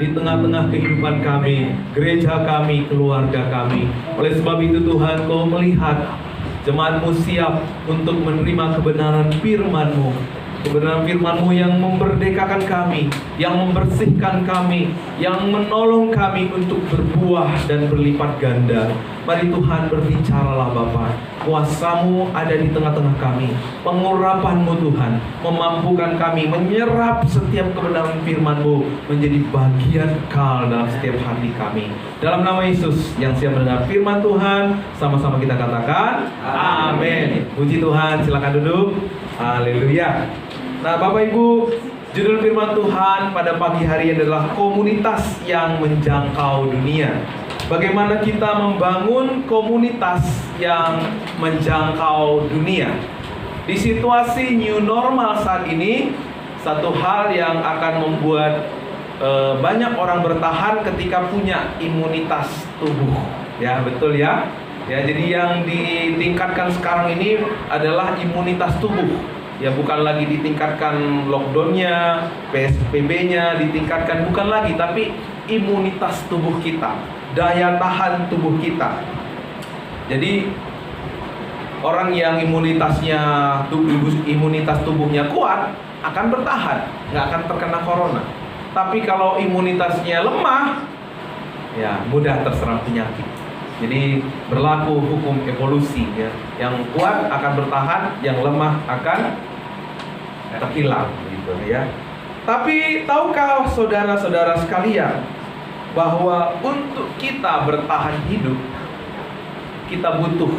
di tengah-tengah kehidupan kami, gereja kami, keluarga kami. Oleh sebab itu Tuhan, Kau melihat jemaat-Mu siap untuk menerima kebenaran firman-Mu. Kebenaran firman-Mu yang memerdekakan kami, yang membersihkan kami, yang menolong kami untuk berbuah dan berlipat ganda. Mari Tuhan, berbicaralah Bapa. Kuasa-Mu ada di tengah-tengah kami. Pengurapan-Mu Tuhan memampukan kami menyerap setiap kebenaran firman-Mu menjadi bagian kekal dalam setiap hati kami. Dalam nama Yesus yang siap mendengar firman Tuhan, sama-sama kita katakan amin. Puji Tuhan, silakan duduk. Haleluya. Nah, Bapak Ibu, judul firman Tuhan pada pagi hari adalah komunitas yang menjangkau dunia. Bagaimana kita membangun komunitas yang menjangkau dunia. Di situasi new normal saat ini, satu hal yang akan membuat banyak orang bertahan ketika punya imunitas tubuh. Ya, betul ya. Ya, jadi yang ditingkatkan sekarang ini adalah imunitas tubuh. Ya, bukan lagi ditingkatkan lockdown-nya, PSBB-nya ditingkatkan, bukan lagi, tapi imunitas tubuh kita, daya tahan tubuh kita. Jadi orang yang imunitas tubuhnya kuat akan bertahan, nggak akan terkena corona. Tapi kalau imunitasnya lemah, ya mudah terserang penyakit. Jadi berlaku hukum evolusi ya. Yang kuat akan bertahan, yang lemah akan terhilang gitu ya. Tapi tahukah saudara-saudara sekalian bahwa untuk kita bertahan hidup kita butuh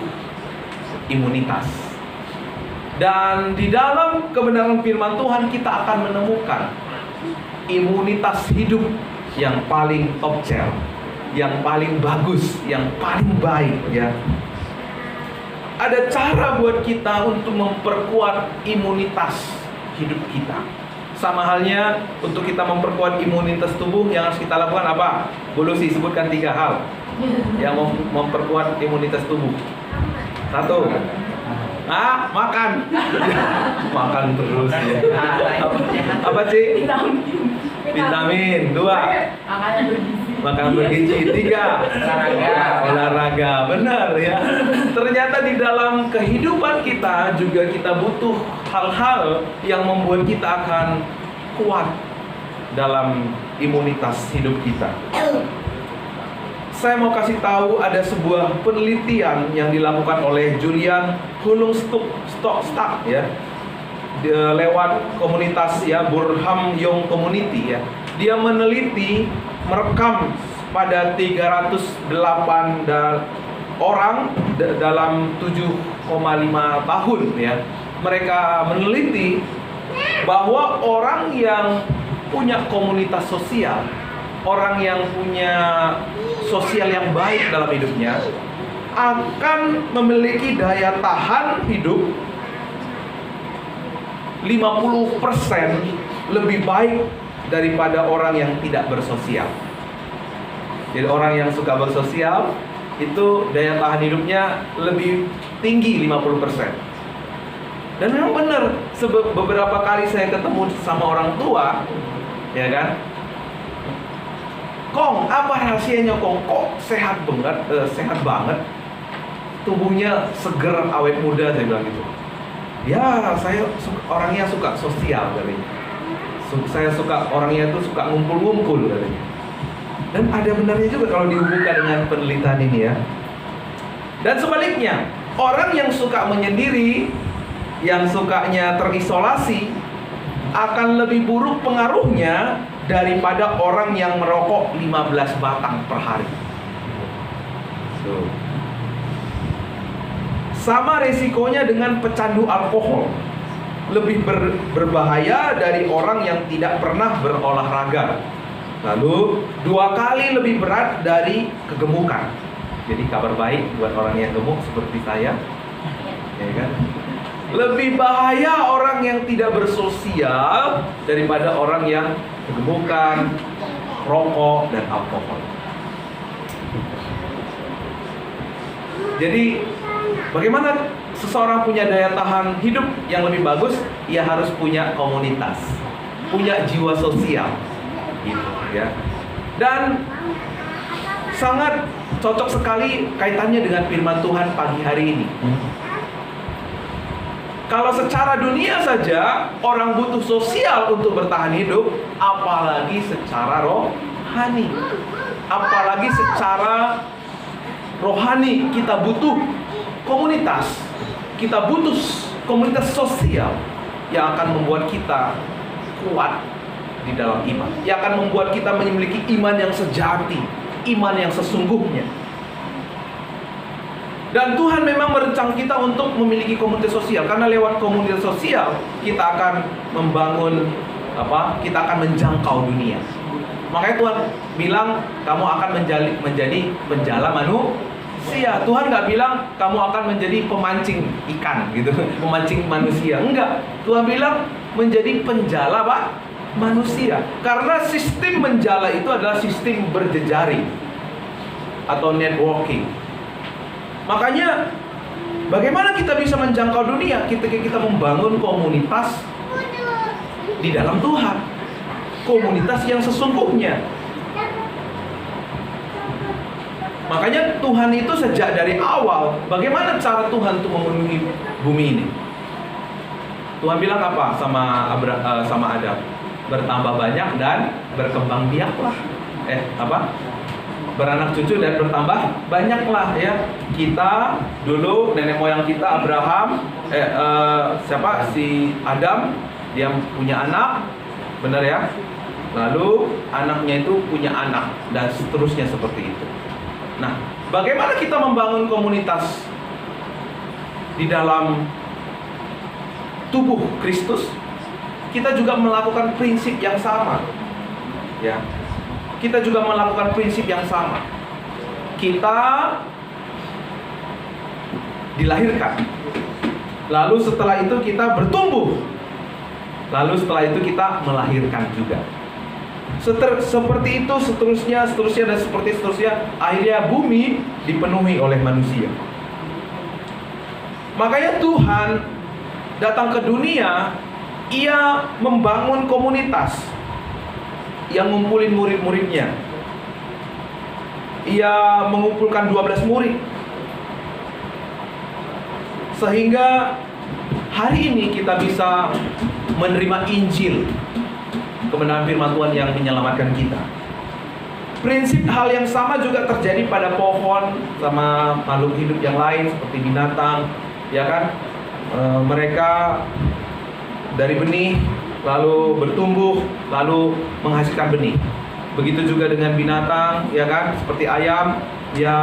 imunitas. Dan di dalam kebenaran firman Tuhan kita akan menemukan imunitas hidup yang paling top tier, yang paling bagus, yang paling baik ya. Ada cara buat kita untuk memperkuat imunitas hidup kita. Sama halnya untuk kita memperkuat imunitas tubuh, yang harus kita lakukan apa? Bulusi, sebutkan 3 hal yang memperkuat imunitas tubuh. 1, makan. Makan terus ya. Apa sih? Vitamin. 2, makan bergizi. 3, olahraga. Benar ya. Ternyata di dalam kehidupan kita juga kita butuh hal-hal yang membuat kita akan kuat dalam imunitas hidup kita. Saya mau kasih tahu ada sebuah penelitian yang dilakukan oleh Julian Hulungstock ya, lewat komunitas ya, Burham Young Community ya. Dia meneliti, merekam pada 308 orang dalam 7,5 tahun ya. Mereka meneliti bahwa orang yang punya komunitas sosial, orang yang punya sosial yang baik dalam hidupnya akan memiliki daya tahan hidup 50% lebih baik daripada orang yang tidak bersosial. Jadi orang yang suka bersosial itu daya tahan hidupnya lebih tinggi 50%. Dan memang benar, beberapa kali saya ketemu sama orang tua, ya kan? Kong, apa rahasianya Kong? Kok sehat banget? Tubuhnya seger, awet muda, saya bilang gitu. Ya, saya orangnya suka sosial katanya. Saya suka orangnya itu suka ngumpul-ngumpul katanya. Dan ada benarnya juga kalau dihubungkan dengan penelitian ini ya. Dan sebaliknya, orang yang suka menyendiri, yang sukanya terisolasi, akan lebih buruk pengaruhnya daripada orang yang merokok 15 batang per hari. Sama resikonya dengan pecandu alkohol. Lebih berbahaya dari orang yang tidak pernah berolahraga. Lalu 2 kali lebih berat dari kegemukan. Jadi kabar baik buat orang yang gemuk seperti saya, ya kan? Lebih bahaya orang yang tidak bersosial daripada orang yang kegemukan, rokok, dan alkohol. Jadi bagaimana seseorang punya daya tahan hidup yang lebih bagus? Ia harus punya komunitas, punya jiwa sosial, gitu ya. Dan sangat cocok sekali kaitannya dengan firman Tuhan pagi hari ini. Kalau secara dunia saja orang butuh sosial untuk bertahan hidup, apalagi secara rohani. Apalagi secara rohani kita butuh komunitas. Kita butuh komunitas sosial yang akan membuat kita kuat di dalam iman, yang akan membuat kita memiliki iman yang sejati, iman yang sesungguhnya. Dan Tuhan memang merencanakan kita untuk memiliki komunitas sosial, karena lewat komunitas sosial kita akan membangun kita akan menjangkau dunia. Makanya Tuhan bilang kamu akan menjadi penjala manusia. Tuhan nggak bilang kamu akan menjadi pemancing ikan gitu, pemancing manusia. Enggak. Tuhan bilang menjadi penjala manusia. Karena sistem menjala itu adalah sistem berjejaring atau networking. Makanya bagaimana kita bisa menjangkau dunia ketika kita membangun komunitas di dalam Tuhan, komunitas yang sesungguhnya. Makanya Tuhan itu sejak dari awal, bagaimana cara Tuhan untuk memenuhi bumi ini? Tuhan bilang apa sama Adam? Bertambah banyak dan berkembang biaklah. Beranak cucu dan bertambah banyaklah ya. Kita dulu nenek moyang kita Abraham, si Adam, dia punya anak, benar ya? Lalu anaknya itu punya anak dan seterusnya seperti itu. Nah, bagaimana kita membangun komunitas di dalam tubuh Kristus? Kita juga melakukan prinsip yang sama. Ya. Kita juga melakukan prinsip yang sama. Kita dilahirkan. Lalu setelah itu kita bertumbuh. Lalu setelah itu kita melahirkan juga. Seperti itu seterusnya dan seterusnya. Akhirnya bumi dipenuhi oleh manusia. Makanya Tuhan datang ke dunia, Ia membangun komunitas yang ngumpulin murid-muridnya. Ia mengumpulkan 12 murid. Sehingga hari ini kita bisa menerima Injil, kebenaran firman Tuhan yang menyelamatkan kita. Prinsip hal yang sama juga terjadi pada pohon sama makhluk hidup yang lain seperti binatang, ya kan? Mereka dari benih lalu bertumbuh, lalu menghasilkan benih. Begitu juga dengan binatang, ya kan? Seperti ayam, dia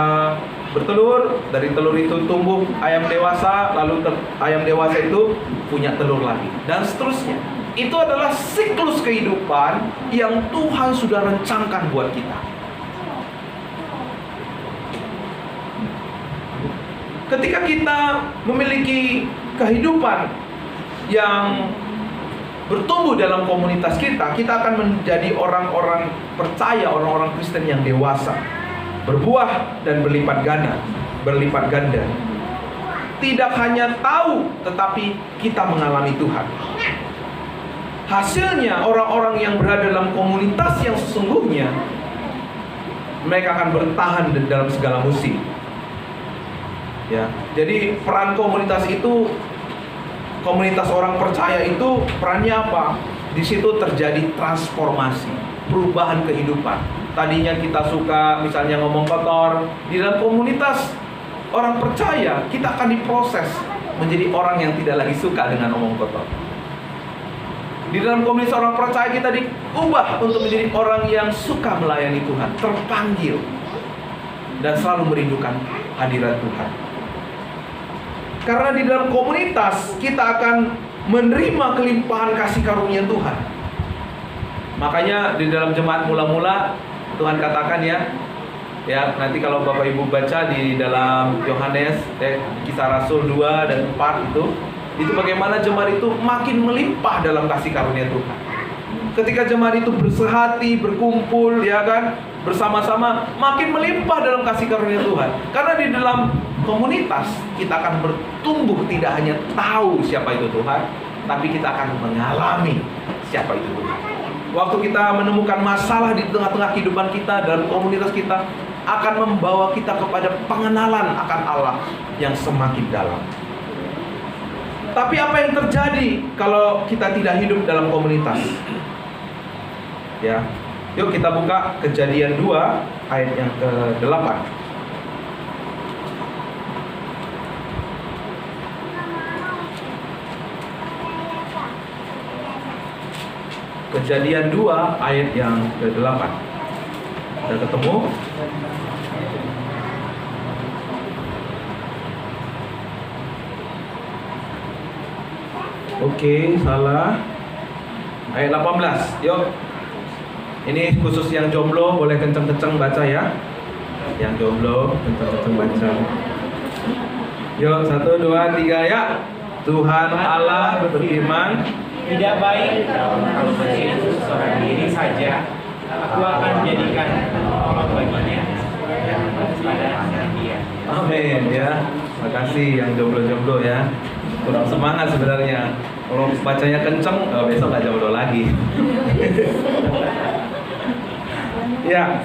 bertelur, dari telur itu tumbuh ayam dewasa, lalu ayam dewasa itu punya telur lagi, dan seterusnya. Itu adalah siklus kehidupan yang Tuhan sudah rencanakan buat kita. Ketika kita memiliki kehidupan yang bertumbuh dalam komunitas kita akan menjadi orang-orang percaya, orang-orang Kristen yang dewasa, berbuah dan berlipat ganda. Tidak hanya tahu, tetapi kita mengalami Tuhan. Hasilnya orang-orang yang berada dalam komunitas yang sesungguhnya, mereka akan bertahan dalam segala musim. Ya, jadi peran komunitas itu, komunitas orang percaya itu perannya apa? Di situ terjadi transformasi, perubahan kehidupan. Tadinya kita suka misalnya ngomong kotor, di dalam komunitas orang percaya kita akan diproses menjadi orang yang tidak lagi suka dengan ngomong kotor. Di dalam komunitas orang percaya kita diubah untuk menjadi orang yang suka melayani Tuhan, terpanggil dan selalu merindukan hadirat Tuhan. Karena di dalam komunitas kita akan menerima kelimpahan kasih karunia Tuhan. Makanya di dalam jemaat mula-mula Tuhan katakan ya nanti kalau Bapak Ibu baca di dalam Yohanes Kisah Rasul 2 dan 4 itu bagaimana jemaat itu makin melimpah dalam kasih karunia Tuhan. Ketika jemaat itu bersehati, berkumpul, ya kan, bersama-sama, makin melimpah dalam kasih karunia Tuhan. Karena di dalam komunitas kita akan bertumbuh, tidak hanya tahu siapa itu Tuhan, tapi kita akan mengalami siapa itu Tuhan. waktu kita menemukan masalah di tengah-tengah kehidupan kita, dalam komunitas kita, akan membawa kita kepada pengenalan akan Allah yang semakin dalam. Tapi apa yang terjadi kalau kita tidak hidup dalam komunitas? Ya, yuk kita buka Kejadian 2 ayat yang ke-8. Kejadian 2 ayat yang ke-8. Sudah ketemu? Oke, salah. Ayat 18. Yuk. Ini khusus yang jomblo, boleh kenceng-kenceng baca ya. Yang jomblo, kenceng-kenceng baca. Yuk, 1, 2, 3 ya. Tuhan Allah berfirman, tidak baik kalau manusia itu seorang diri saja. Aku akan menjadikan orang baginya yang pada dia. amin ya. Makasih yang jomblo-jomblo ya. Kurang semangat sebenarnya. Kalau bacanya kenceng, besok nggak jomblo lagi. Ya.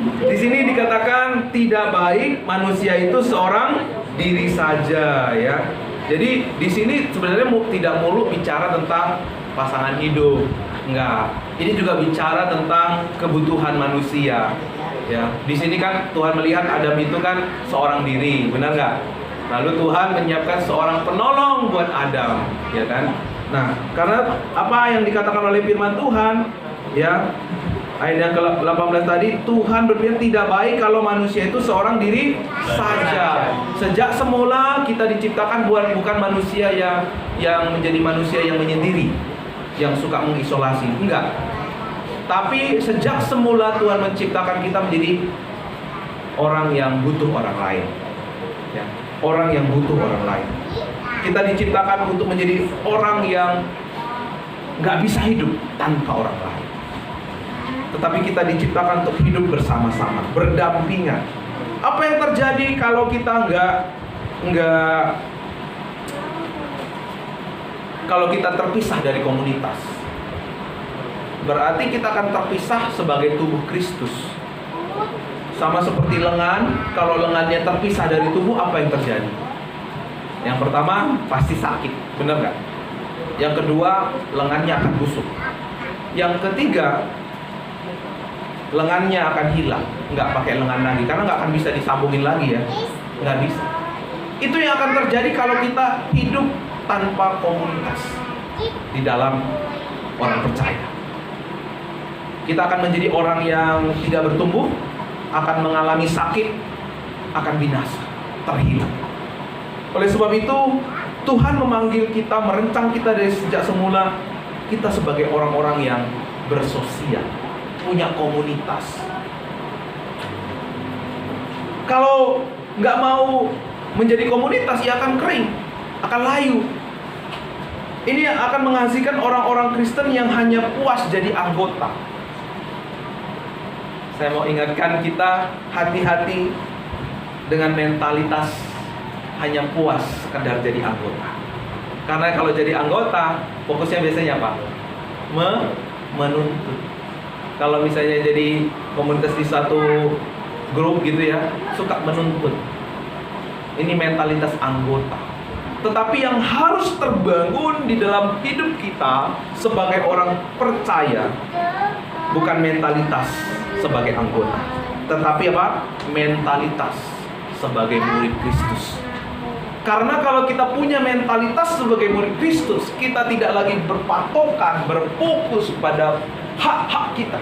Di sini dikatakan tidak baik manusia itu seorang diri saja ya. Jadi di sini sebenarnya tidak melulu bicara tentang pasangan hidup, enggak. Ini juga bicara tentang kebutuhan manusia. Ya, di sini kan Tuhan melihat Adam itu kan seorang diri, benar nggak? Lalu Tuhan menyiapkan seorang penolong buat Adam, ya kan? Nah, karena apa yang dikatakan oleh firman Tuhan, ya, ayat yang ke-18 tadi, Tuhan berfirman tidak baik kalau manusia itu seorang diri saja. Sejak semula kita diciptakan bukan manusia yang menjadi manusia yang menyendiri, yang suka mengisolasi, enggak. Tapi sejak semula Tuhan menciptakan kita menjadi orang yang butuh orang lain, ya, orang yang butuh orang lain. Kita diciptakan untuk menjadi orang yang nggak bisa hidup tanpa orang lain. Tetapi kita diciptakan untuk hidup bersama-sama, berdampingan. Apa yang terjadi kalau kita kalau kita terpisah dari komunitas? Berarti kita akan terpisah sebagai tubuh Kristus. Sama seperti lengan, kalau lengannya terpisah dari tubuh, apa yang terjadi? Yang pertama, pasti sakit, benar nggak? Yang kedua, lengannya akan busuk. Yang ketiga, lengannya akan hilang, nggak pakai lengan lagi, karena nggak akan bisa disambungin lagi ya, nggak bisa. Itu yang akan terjadi kalau kita hidup tanpa komunitas di dalam orang percaya. Kita akan menjadi orang yang tidak bertumbuh, akan mengalami sakit, akan binasa, terhilang. Oleh sebab itu, Tuhan memanggil kita, merencang kita dari sejak semula, kita sebagai orang-orang yang bersosial, punya komunitas. Kalau nggak mau menjadi komunitas, ya akan kering, akan layu. Ini yang akan menghasilkan orang-orang Kristen yang hanya puas jadi anggota. Saya mau ingatkan kita, hati-hati dengan mentalitas hanya puas sekedar jadi anggota. Karena kalau jadi anggota, fokusnya biasanya apa? Menuntut. Kalau misalnya jadi komunitas di satu grup gitu ya, suka menuntut. Ini mentalitas anggota. Tetapi yang harus terbangun di dalam hidup kita sebagai orang percaya, bukan mentalitas sebagai anggota, tetapi apa? Mentalitas sebagai murid Kristus. Karena kalau kita punya mentalitas sebagai murid Kristus, kita tidak lagi berpatokan, berfokus pada hak-hak kita,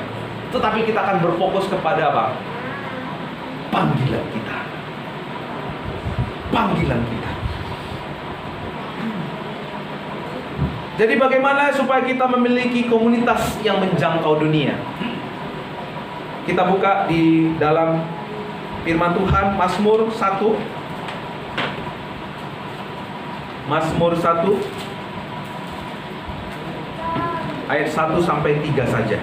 tetapi kita akan berfokus kepada apa? Panggilan kita. Panggilan kita. Jadi bagaimana supaya kita memiliki komunitas yang menjangkau dunia? Kita buka di dalam firman Tuhan, Mazmur 1. Mazmur 1 ayat 1 sampai 3 saja.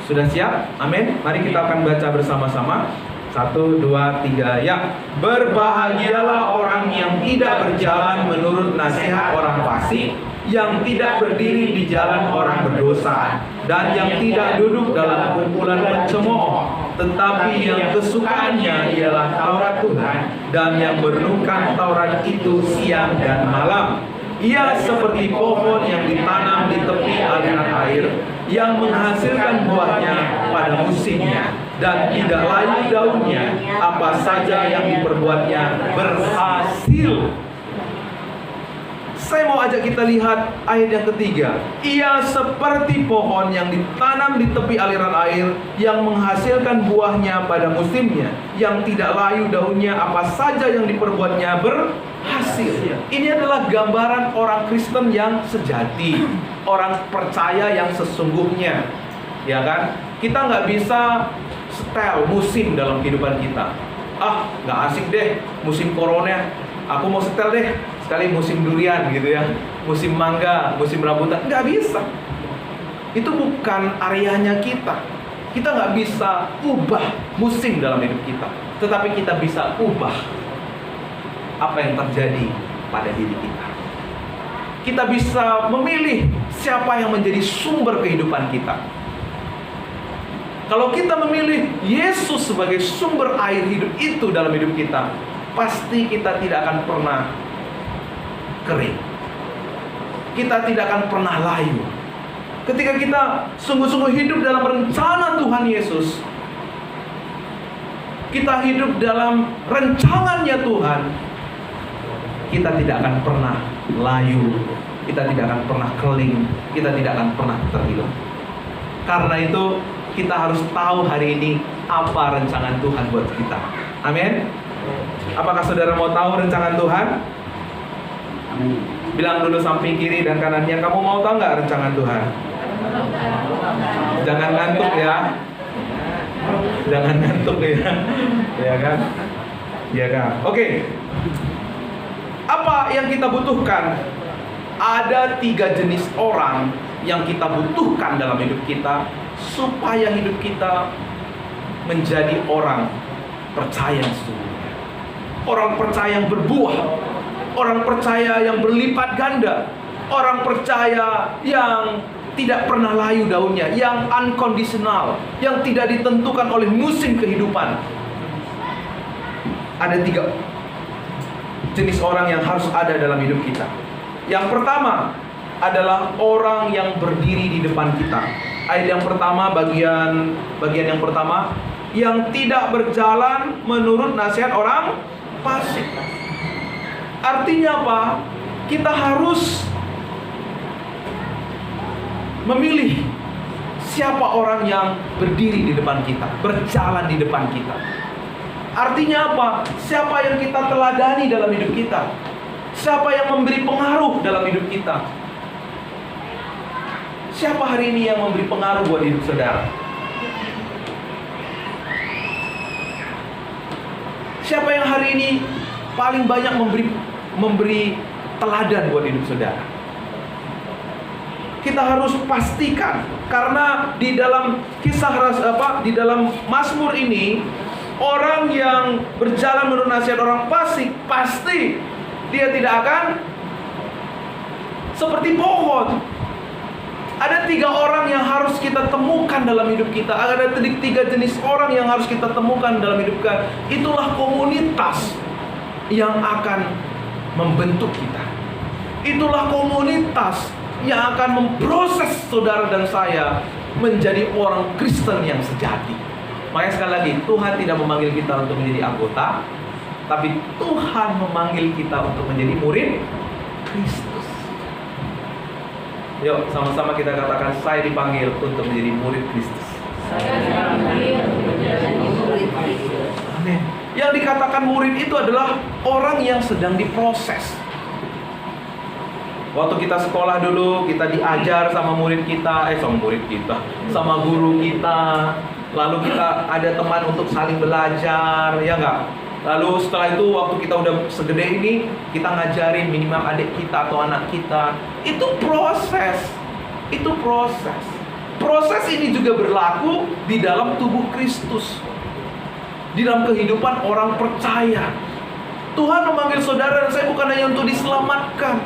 Sudah siap? Amin. Mari kita akan baca bersama-sama. 1, 2, 3, ya. Berbahagialah orang yang tidak berjalan menurut nasihat orang fasik, yang tidak berdiri di jalan orang berdosa, dan yang tidak duduk dalam kumpulan pencemooh, tetapi yang kesukaannya ialah Taurat Tuhan, dan yang merenungkan Taurat itu siang dan malam. Ia seperti pohon yang ditanam di tepi aliran air, yang menghasilkan buahnya pada musimnya, dan tidak layu daunnya, apa saja yang diperbuatnya berhasil. Saya mau ajak kita lihat ayat yang ketiga. Ia seperti pohon yang ditanam di tepi aliran air, yang menghasilkan buahnya pada musimnya, yang tidak layu daunnya, apa saja yang diperbuatnya berhasil. Ini adalah gambaran orang Kristen yang sejati, orang percaya yang sesungguhnya. Ya kan? Kita nggak bisa setel musim dalam kehidupan kita. Nggak asik deh musim corona. Aku mau setel deh sekali musim durian gitu ya, musim mangga, musim rambutan. Nggak bisa. Itu bukan areanya kita. Kita nggak bisa ubah musim dalam hidup kita, tetapi kita bisa ubah apa yang terjadi pada diri kita. Kita bisa memilih siapa yang menjadi sumber kehidupan kita. Kalau kita memilih Yesus sebagai sumber air hidup itu dalam hidup kita, pasti kita tidak akan pernah kering. Kita tidak akan pernah layu. Ketika kita sungguh-sungguh hidup dalam rencana Tuhan Yesus, kita hidup dalam rencananya Tuhan, kita tidak akan pernah layu, kita tidak akan pernah kering, kita tidak akan pernah terhilang. Karena itu kita harus tahu hari ini apa rancangan Tuhan buat kita. Amin. Apakah saudara mau tahu rancangan Tuhan? Bilang dulu samping kiri dan kanannya, kamu mau tahu nggak rancangan Tuhan? Jangan ngantuk ya. Jangan ngantuk ya. Ya kan? Ya kan? Oke. Apa yang kita butuhkan? Ada 3 jenis orang yang kita butuhkan dalam hidup kita supaya hidup kita menjadi orang percaya yang sesungguhnya. Orang percaya yang berbuah, orang percaya yang berlipat ganda, orang percaya yang tidak pernah layu daunnya, yang unconditional, yang tidak ditentukan oleh musim kehidupan. Ada 3 jenis orang yang harus ada dalam hidup kita. Yang pertama adalah orang yang berdiri di depan kita. Ayat yang pertama, bagian yang pertama, yang tidak berjalan menurut nasihat orang fasik. Artinya apa? Kita harus memilih siapa orang yang berdiri di depan kita, berjalan di depan kita. Artinya apa? Siapa yang kita teladani dalam hidup kita? Siapa yang memberi pengaruh dalam hidup kita? Siapa hari ini yang memberi pengaruh buat hidup saudara? Siapa yang hari ini paling banyak memberi teladan buat hidup saudara? Kita harus pastikan, karena di dalam di dalam Mazmur ini, orang yang berjalan menurut nasihat orang fasik, pasti dia tidak akan seperti pohon. Ada 3 orang yang harus kita temukan dalam hidup kita. Ada 3 jenis orang yang harus kita temukan dalam hidup kita. Itulah komunitas yang akan membentuk kita. Itulah komunitas yang akan memproses saudara dan saya menjadi orang Kristen yang sejati. Makanya sekali lagi, Tuhan tidak memanggil kita untuk menjadi anggota, tapi Tuhan memanggil kita untuk menjadi murid Kristus. Yuk, sama-sama kita katakan, saya dipanggil untuk menjadi murid Kristus. Saya dipanggil menjadi murid Kristus. Amin. Yang dikatakan murid itu adalah orang yang sedang diproses. Waktu kita sekolah dulu, kita diajar sama murid kita, sama guru kita. Lalu kita ada teman untuk saling belajar, ya enggak? Lalu setelah itu waktu kita udah segede ini, kita ngajarin minimal adik kita atau anak kita. Itu proses. Proses ini juga berlaku di dalam tubuh Kristus. di dalam kehidupan orang percaya. Tuhan memanggil saudara dan saya bukan hanya untuk diselamatkan,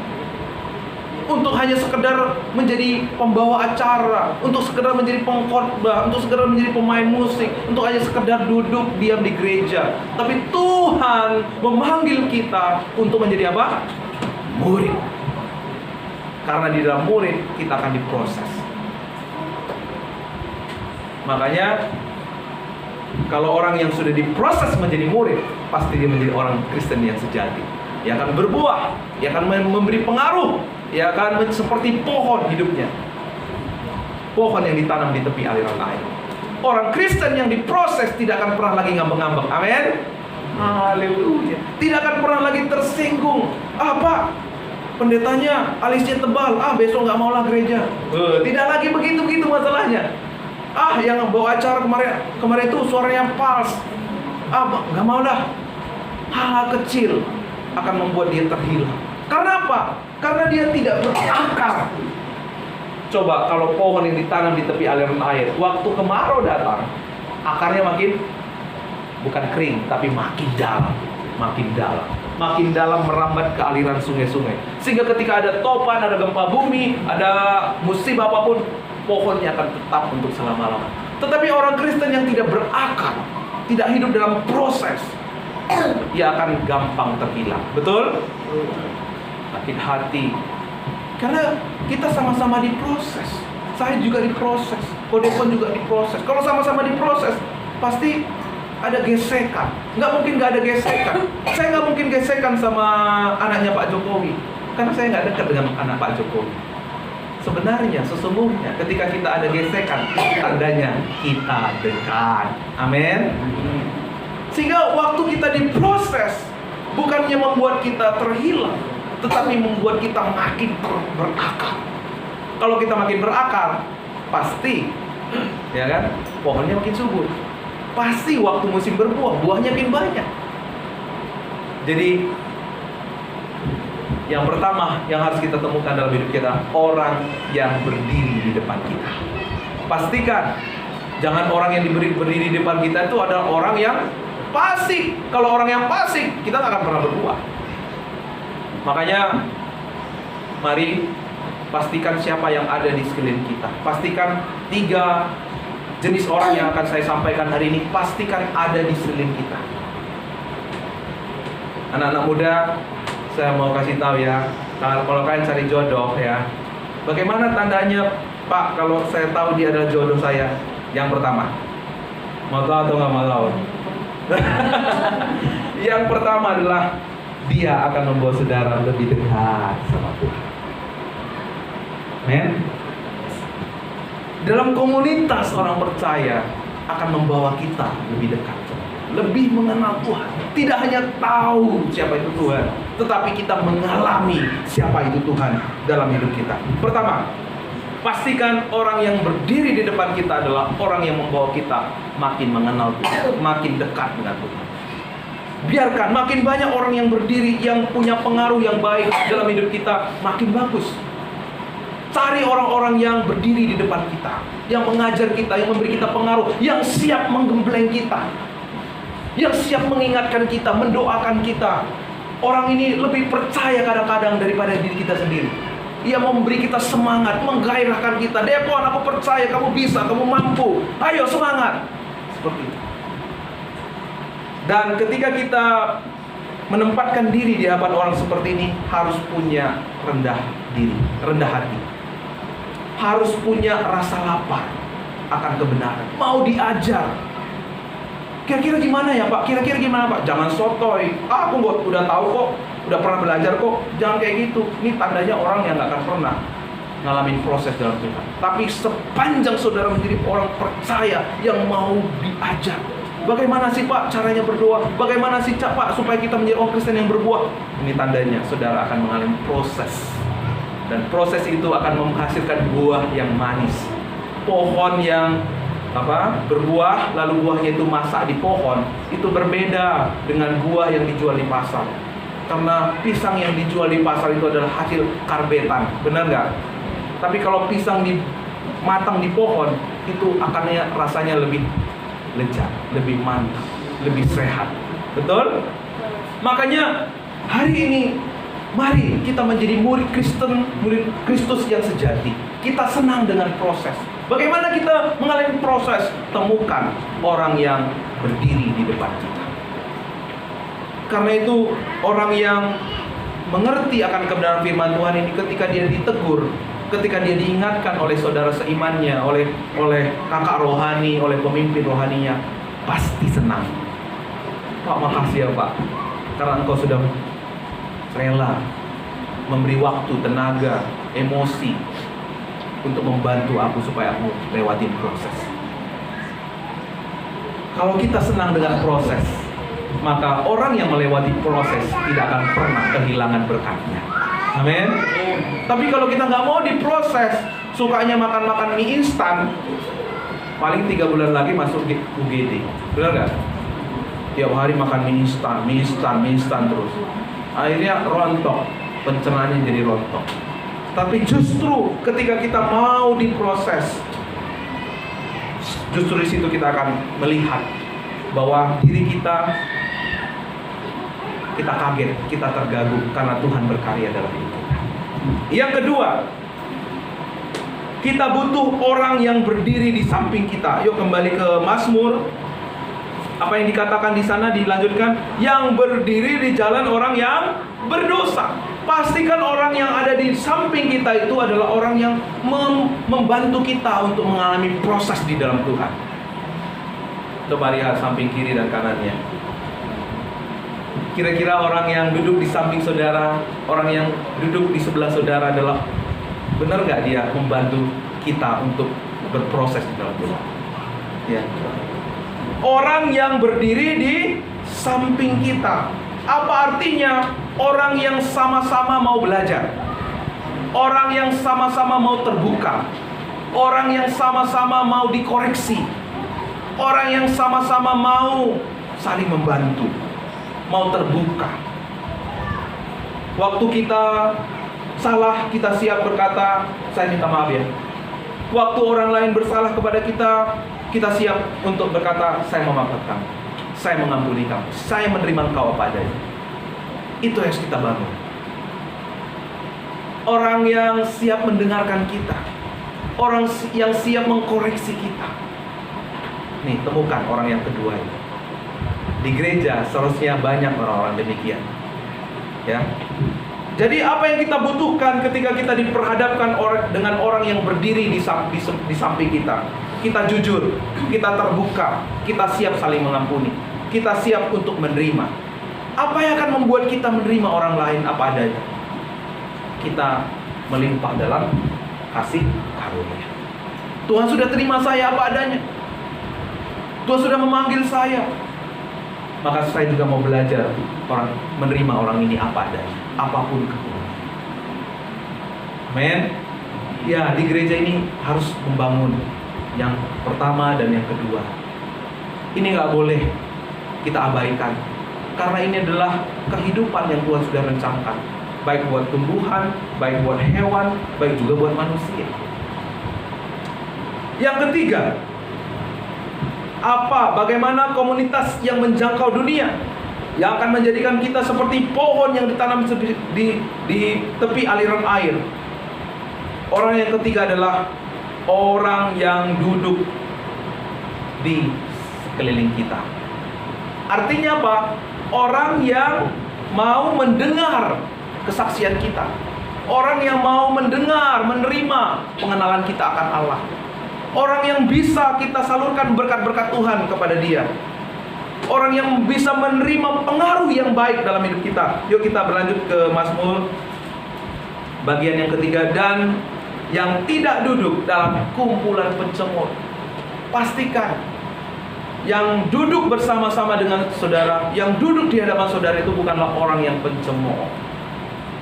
untuk hanya sekedar menjadi pembawa acara, untuk sekedar menjadi pengkhotbah, untuk sekedar menjadi pemain musik, untuk hanya sekedar duduk diam di gereja. Tapi Tuhan memanggil kita untuk menjadi apa? Murid. Karena di dalam murid kita akan diproses. Makanya kalau orang yang sudah diproses menjadi murid, pasti dia menjadi orang Kristen yang sejati. Dia akan berbuah, dia akan memberi pengaruh, dia akan seperti pohon hidupnya. Pohon yang ditanam di tepi aliran air. Orang Kristen yang diproses tidak akan pernah lagi ngambek-ngambek. Amin. Haleluya. Tidak akan pernah lagi tersinggung. Pak, pendetanya alisnya tebal. Besok nggak mau lah gereja. Tidak lagi begitu masalahnya. Yang bawa acara kemarin itu suaranya fals. Nggak mau dah. Hal kecil akan membuat dia terhilang. Karena apa? Karena dia tidak berakar. Coba kalau pohon yang ditanam di tepi aliran air, waktu kemarau datang, akarnya bukan kering, tapi makin dalam merambat ke aliran sungai-sungai. Sehingga ketika ada topan, ada gempa bumi, ada musibah apapun, pohonnya akan tetap untuk selama-lamanya. Tetapi orang Kristen yang tidak berakar, tidak hidup dalam proses, ia akan gampang terhilang. Betul? Sakit hati. Karena kita sama-sama diproses. Saya juga diproses, Kodepon juga diproses. Kalau sama-sama diproses, pasti ada gesekan. Nggak mungkin nggak ada gesekan. Saya nggak mungkin gesekan sama anaknya Pak Jokowi, karena saya nggak dekat dengan anak Pak Jokowi. Sebenarnya, sesungguhnya ketika kita ada gesekan, tandanya kita dekat. Amin. Sehingga waktu kita diproses, bukannya membuat kita terhilang, tetapi membuat kita makin berakar. Kalau kita makin berakar, pasti, ya kan, pohonnya makin subur. Pasti waktu musim berbuah, buahnya makin banyak. Jadi yang pertama yang harus kita temukan dalam hidup kita, orang yang berdiri di depan kita. Pastikan jangan orang yang berdiri di depan kita itu adalah orang yang fasik. Kalau orang yang fasik, kita nggak akan pernah berbuah. Makanya mari pastikan siapa yang ada di sekeliling kita. Pastikan 3 jenis orang yang akan saya sampaikan hari ini, pastikan ada di sekeliling kita. Anak-anak muda, saya mau kasih tahu ya, kalau kalian cari jodoh ya, bagaimana tandanya, Pak, kalau saya tahu dia adalah jodoh saya? Yang pertama, mau tahu atau nggak mau tahu? Yang pertama adalah dia akan membawa saudara lebih dekat sama Tuhan. Men, dalam komunitas orang percaya akan membawa kita lebih dekat, lebih mengenal Tuhan. Tidak hanya tahu siapa itu Tuhan, tetapi kita mengalami siapa itu Tuhan dalam hidup kita. Pertama, pastikan orang yang berdiri di depan kita adalah orang yang membawa kita makin mengenal Tuhan, makin dekat dengan Tuhan. Biarkan makin banyak orang yang berdiri, yang punya pengaruh yang baik dalam hidup kita, makin bagus. Cari orang-orang yang berdiri di depan kita, yang mengajar kita, yang memberi kita pengaruh, yang siap menggembleng kita, yang siap mengingatkan kita, mendoakan kita. Orang ini lebih percaya kadang-kadang daripada diri kita sendiri. Ia memberi kita semangat, menggairahkan kita. Depon, aku percaya kamu bisa, kamu mampu. Ayo semangat. Seperti itu. Dan ketika kita menempatkan diri di hadapan orang seperti ini, harus punya rendah diri, rendah hati. Harus punya rasa lapar akan kebenaran. Mau diajar. Kira-kira gimana ya Pak? Kira-kira gimana Pak? Jangan sotoy. Aku udah tahu kok, udah pernah belajar kok. Jangan kayak gitu. Ini tandanya orang yang gak akan pernah ngalamin proses dalam Tuhan. Tapi sepanjang saudara menjadi orang percaya yang mau diajar, bagaimana sih Pak caranya berdoa? Bagaimana sih Pak supaya kita menjadi orang Kristen yang berbuah? Ini tandanya saudara akan mengalami proses. Dan proses itu akan menghasilkan buah yang manis. Pohon yang berbuah lalu buahnya itu masak di pohon, itu berbeda dengan buah yang dijual di pasar. Karena pisang yang dijual di pasar itu adalah hasil karbetan, benar nggak? Tapi kalau pisang matang di pohon, itu akannya rasanya lebih lezat, lebih manis, lebih sehat. Betul? Makanya hari ini mari kita menjadi murid Kristen, murid Kristus yang sejati. Kita senang dengan proses. Bagaimana kita mengalami proses? Temukan orang yang berdiri di depan kita. Karena itu orang yang mengerti akan kebenaran firman Tuhan ini, ketika dia ditegur, ketika dia diingatkan oleh saudara seimannya, oleh kakak rohani, oleh pemimpin rohaninya, pasti senang. Pak, makasih ya Pak, karena engkau sudah rela memberi waktu, tenaga, emosi untuk membantu aku supaya aku lewatin proses. Kalau kita senang dengan proses, maka orang yang melewati proses tidak akan pernah kehilangan berkatnya. Amin. Tapi kalau kita nggak mau diproses, sukanya makan-makan mie instan, paling 3 bulan lagi masuk UGD. Benar nggak? Tiap hari makan mie instan terus. Akhirnya rontok, pencernaannya jadi rontok. Tapi justru ketika kita mau diproses, justru di situ kita akan melihat bahwa diri kita kaget, kita tergagap karena Tuhan berkarya dalam hidup kita. Yang kedua, kita butuh orang yang berdiri di samping kita. Yuk kembali ke Mazmur. Apa yang dikatakan di sana dilanjutkan, yang berdiri di jalan orang yang berdosa. Pastikan orang yang ada di samping kita itu adalah orang yang membantu kita untuk mengalami proses di dalam Tuhan. Coba lihat samping kiri dan kanannya. Kira-kira orang yang duduk di samping saudara, orang yang duduk di sebelah saudara adalah, benar nggak dia membantu kita untuk berproses di dalam Tuhan? Ya. Orang yang berdiri di samping kita, apa artinya? Orang yang sama-sama mau belajar, orang yang sama-sama mau terbuka, orang yang sama-sama mau dikoreksi, orang yang sama-sama mau saling membantu, mau terbuka. Waktu kita salah, kita siap berkata, saya minta maaf ya. Waktu orang lain bersalah kepada kita, kita siap untuk berkata, saya memaafkan kamu, saya mengampuni kamu, saya menerima engkau apa adanya. Itu yang harus kita bangun. Orang yang siap mendengarkan kita, orang yang siap mengkoreksi kita. Nih, temukan orang yang kedua ini. Di gereja seharusnya banyak orang-orang demikian. Ya. Jadi apa yang kita butuhkan ketika kita diperhadapkan dengan orang yang berdiri di samping kita? Kita jujur, kita terbuka, kita siap saling mengampuni, kita siap untuk menerima. Apa yang akan membuat kita menerima orang lain apa adanya? Kita melimpah dalam kasih karunia. Tuhan sudah terima saya apa adanya. Tuhan sudah memanggil saya. Maka saya juga mau belajar menerima orang ini apa adanya, apapun kekurangan. Amin. Ya, di gereja ini harus membangun yang pertama dan yang kedua. Ini nggak boleh kita abaikan. Karena ini adalah kehidupan yang Tuhan sudah rencanakan, baik buat tumbuhan, baik buat hewan, baik juga buat manusia. Yang ketiga, bagaimana komunitas yang menjangkau dunia, yang akan menjadikan kita seperti pohon yang ditanam di tepi aliran air. Orang yang ketiga adalah orang yang duduk di sekeliling kita. Artinya apa? Orang yang mau mendengar kesaksian kita, orang yang mau mendengar, menerima pengenalan kita akan Allah, orang yang bisa kita salurkan berkat-berkat Tuhan kepada dia, orang yang bisa menerima pengaruh yang baik dalam hidup kita. Yuk kita berlanjut ke Mazmur bagian yang ketiga. Dan yang tidak duduk dalam kumpulan pencemooh. Pastikan yang duduk bersama-sama dengan saudara, yang duduk di hadapan saudara itu bukanlah orang yang pencemooh,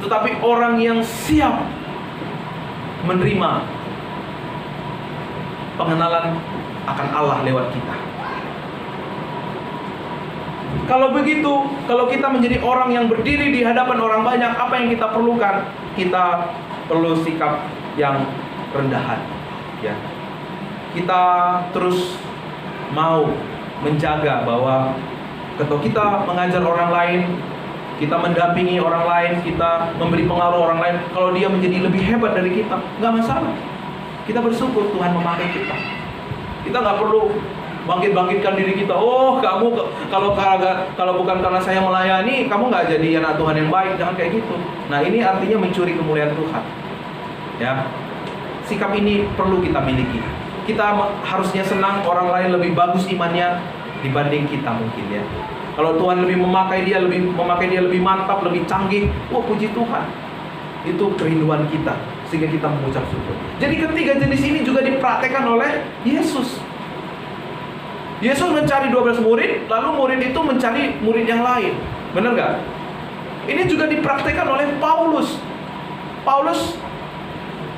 tetapi orang yang siap menerima pengenalan akan Allah lewat kita. Kalau begitu, kalau kita menjadi orang yang berdiri di hadapan orang banyak, apa yang kita perlukan? Kita perlu sikap yang rendah hati, ya. Kita terus mau menjaga bahwa Ketika kita mengajar orang lain, kita mendampingi orang lain, kita memberi pengaruh orang lain, kalau dia menjadi lebih hebat dari kita, nggak masalah. Kita bersyukur Tuhan memakai kita. Kita nggak perlu bangkit-bangkitkan diri kita. Oh, kamu kalau bukan karena saya melayani, kamu nggak jadi anak Tuhan yang baik. Jangan kayak gitu. Nah, ini artinya mencuri kemuliaan Tuhan. Ya, sikap ini perlu kita miliki. Kita harusnya senang orang lain lebih bagus imannya dibanding kita mungkin ya. Kalau Tuhan lebih memakai dia lebih mantap, lebih canggih, wah puji Tuhan. Itu kerinduan kita sehingga kita mengucap syukur. Jadi ketiga jenis ini juga dipraktekkan oleh Yesus. Yesus mencari 12 murid, lalu murid itu mencari murid yang lain. Benar nggak? Ini juga dipraktekkan oleh Paulus. Paulus,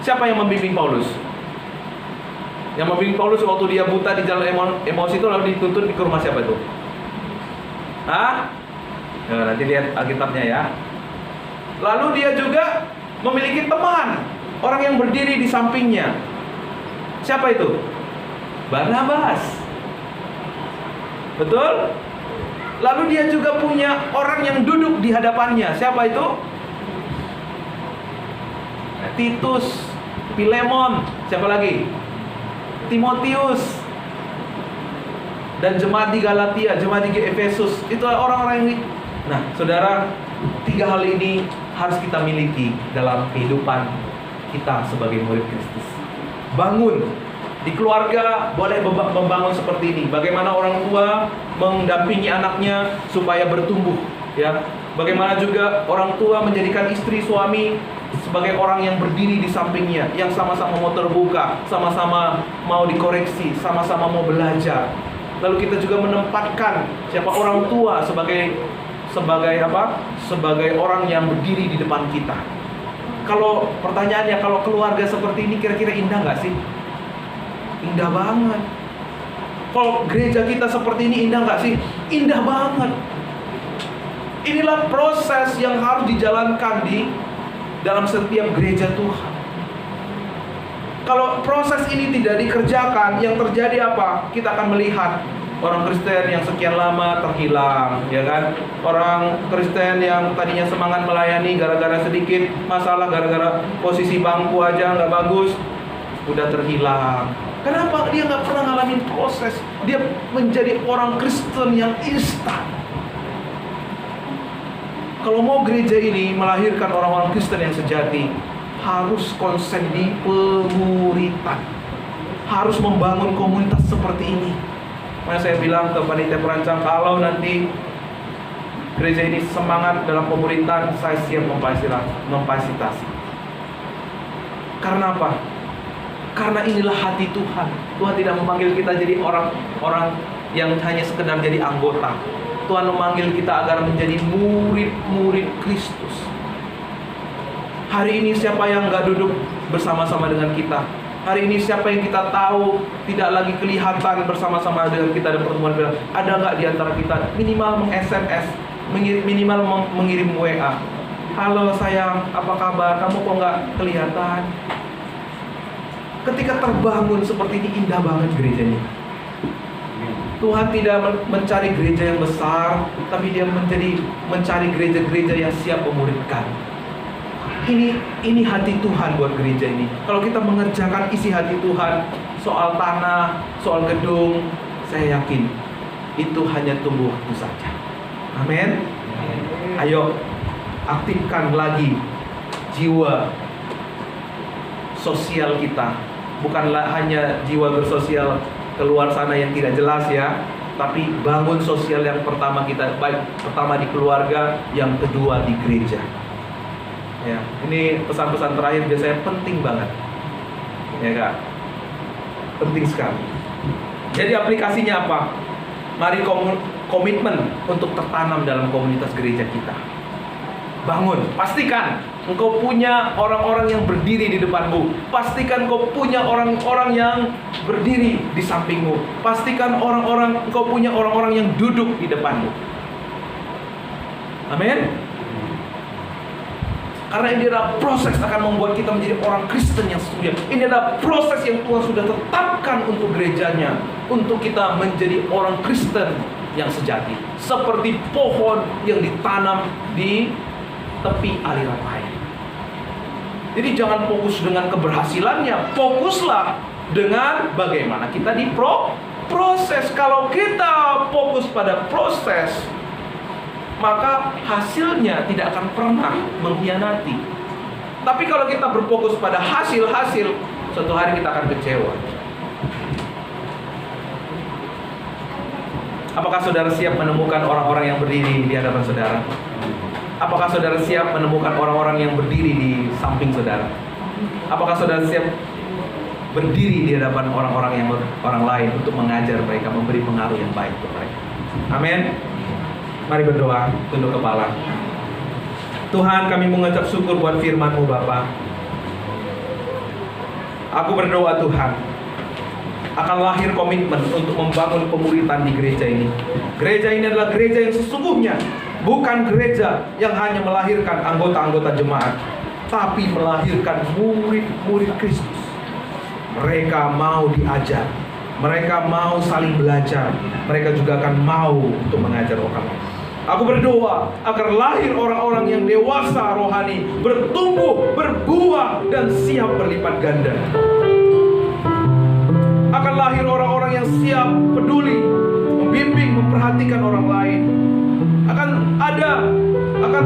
siapa yang membimbing Paulus? Yang membimbing Paulus waktu dia buta di jalan Emmaus itu lalu dituntun ke rumah siapa itu? Hah? Nah, nanti lihat Alkitabnya ya. Lalu dia juga memiliki teman, orang yang berdiri di sampingnya. Siapa itu? Barnabas. Betul? Lalu dia juga punya orang yang duduk di hadapannya. Siapa itu? Titus, Filemon, siapa lagi? Timotius. Dan jemaat di Galatia, jemaat di Efesus. Itulah orang-orang yang... Nah, saudara, tiga hal ini harus kita miliki dalam kehidupan kita sebagai murid Kristus. Bangun di keluarga, boleh membangun seperti ini. Bagaimana orang tua mendampingi anaknya supaya bertumbuh, ya. Bagaimana juga orang tua menjadikan istri suami sebagai orang yang berdiri di sampingnya, yang sama-sama mau terbuka, sama-sama mau dikoreksi, sama-sama mau belajar. Lalu kita juga menempatkan siapa orang tua sebagai apa? Sebagai orang yang berdiri di depan kita. Kalau pertanyaannya, kalau keluarga seperti ini kira-kira indah nggak sih? Indah banget. Kalau gereja kita seperti ini indah nggak sih? Indah banget. Inilah proses yang harus dijalankan di dalam setiap gereja Tuhan. Kalau proses ini tidak dikerjakan, yang terjadi apa? Kita akan melihat orang Kristen yang sekian lama terhilang, ya kan? Orang Kristen yang tadinya semangat melayani gara-gara sedikit masalah, gara-gara posisi bangku aja nggak bagus, udah terhilang. Kenapa? Dia nggak pernah ngalamin proses. Dia menjadi orang Kristen yang instan. Kalau mau gereja ini melahirkan orang-orang Kristen yang sejati, harus konsen di pemuritan, harus membangun komunitas seperti ini. Makanya saya bilang ke panitia perancang, kalau nanti gereja ini semangat dalam pemuritan, saya siap memfasilitasi. Karena apa? Karena inilah hati Tuhan. Tuhan tidak memanggil kita jadi orang-orang yang hanya sekedar jadi anggota. Tuhan memanggil kita agar menjadi murid-murid Kristus. Hari ini siapa yang gak duduk bersama-sama dengan kita? Hari ini siapa yang kita tahu tidak lagi kelihatan bersama-sama dengan kita dalam pertemuan? Ada gak di antara kita minimal meng-SMS, minimal mengirim WA? Halo sayang, apa kabar? Kamu kok gak kelihatan? Ketika terbangun seperti ini, indah banget gerejanya. Tuhan tidak mencari gereja yang besar, tapi dia mencari gereja-gereja yang siap memuridkan. Ini hati Tuhan buat gereja ini. Kalau kita mengerjakan isi hati Tuhan, soal tanah, soal gedung, saya yakin itu hanya tunggu waktu saja. Amin. Ayo aktifkan lagi jiwa sosial kita. Bukanlah hanya jiwa bersosial keluar sana yang tidak jelas ya, tapi bangun sosial yang pertama kita, baik pertama di keluarga, yang kedua di gereja. Ya, ini pesan-pesan terakhir biasanya penting banget, ya Kak, penting sekali. Jadi aplikasinya apa? Mari komitmen untuk tertanam dalam komunitas gereja kita. Bangun, pastikan engkau punya orang-orang yang berdiri di depanmu. Pastikan engkau punya orang-orang yang berdiri di sampingmu. Pastikan engkau punya orang-orang yang duduk di depanmu. Amin. Karena ini adalah proses akan membuat kita menjadi orang Kristen yang sesungguhnya. Ini adalah proses yang Tuhan sudah tetapkan untuk gerejanya, untuk kita menjadi orang Kristen yang sejati, seperti pohon yang ditanam di tepi aliran air. Jadi jangan fokus dengan keberhasilannya, fokuslah dengan bagaimana kita proses. Kalau kita fokus pada proses, maka hasilnya tidak akan pernah mengkhianati. Tapi kalau kita berfokus pada hasil, suatu hari kita akan kecewa. Apakah saudara siap menemukan orang-orang yang berdiri di hadapan saudara? Apakah saudara siap menemukan orang-orang yang berdiri di samping saudara? Apakah saudara siap berdiri di hadapan orang lain untuk mengajar mereka, memberi pengaruh yang baik untuk mereka? Amin. Mari berdoa, tunduk kepala. Tuhan, kami mengucap syukur buat firman-Mu Bapa. Aku berdoa Tuhan, akan lahir komitmen untuk membangun pemuritan di gereja ini. Gereja ini adalah gereja yang sesungguhnya bukan gereja yang hanya melahirkan anggota-anggota jemaat, tapi melahirkan murid-murid Kristus. Mereka mau diajar, mereka mau saling belajar, mereka juga akan mau untuk mengajar orang lain. Aku berdoa agar lahir orang-orang yang dewasa rohani, bertumbuh, berbuah, dan siap berlipat ganda. Akan lahir orang-orang yang siap, peduli, membimbing, memperhatikan orang lain. Akan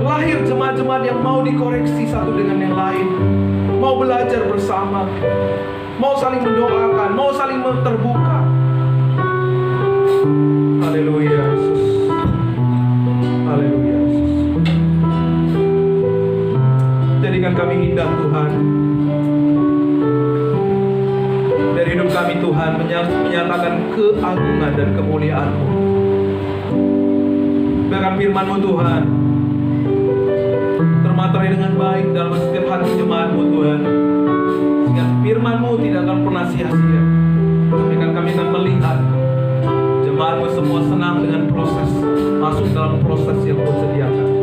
lahir jemaat-jemaat yang mau dikoreksi satu dengan yang lain, mau belajar bersama, mau saling mendoakan, mau saling terbuka. Haleluya Yesus. Haleluya Yesus. Jadikan kami indah Tuhan. Dari hidup kami Tuhan menyatakan keagungan dan kemuliaan-Mu. Biarkan firman-Mu Tuhan termaterai dengan baik dalam setiap hati jemaat-Mu Tuhan, sehingga firman-Mu tidak akan pernah sia-sia. Biarkan kami akan melihat jemaat-Mu semua senang dengan proses, masuk dalam proses yang Kau sediakan.